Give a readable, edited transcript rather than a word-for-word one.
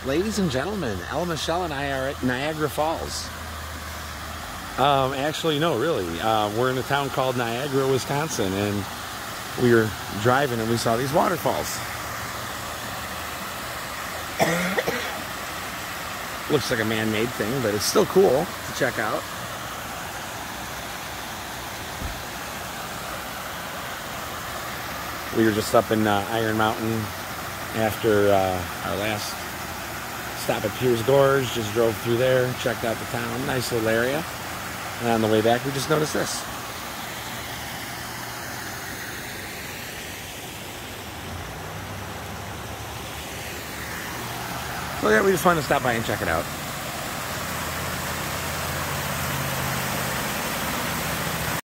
Ladies and gentlemen, Ella Michelle and I are at Niagara Falls. Actually, no, really. We're in a town called Niagara, Wisconsin, and we were driving and we saw these waterfalls. Looks like a man-made thing, but it's still cool to check out. We were just up in Iron Mountain after our last stop at Piers Gorge. Just drove through there, checked out the town. Nice little area. And on the way back, we just noticed this. So yeah, we just wanted to stop by and check it out.